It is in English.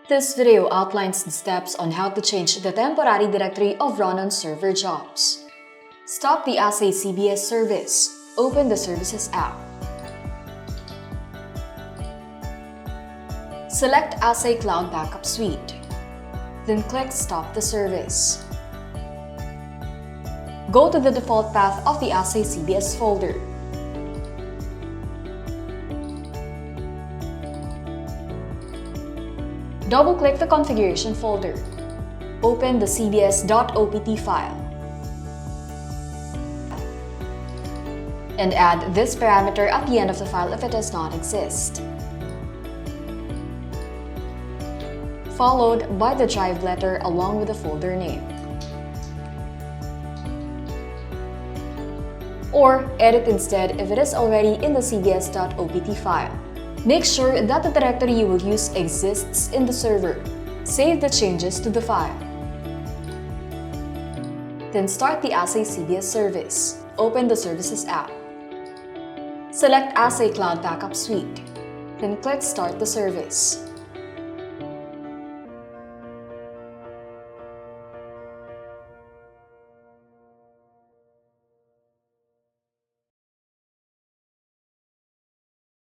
This video outlines the steps on how to change the temporary directory of run-on server jobs. Stop the AhsayCBS service. Open the Services app. Select Ahsay Cloud Backup Suite. Then click Stop the service. Go to the default path of the AhsayCBS folder. Double-click the configuration folder. Open the cbs.opt file. And add this parameter at the end of the file if it does not exist. Followed by the drive letter along with the folder name. Or edit instead if it is already in the cbs.opt file. Make sure that the directory you will use exists in the server. Save the changes to the file. Then start the AhsayCBS service. Open the Services app. Select Ahsay Cloud Backup Suite. Then click Start the service.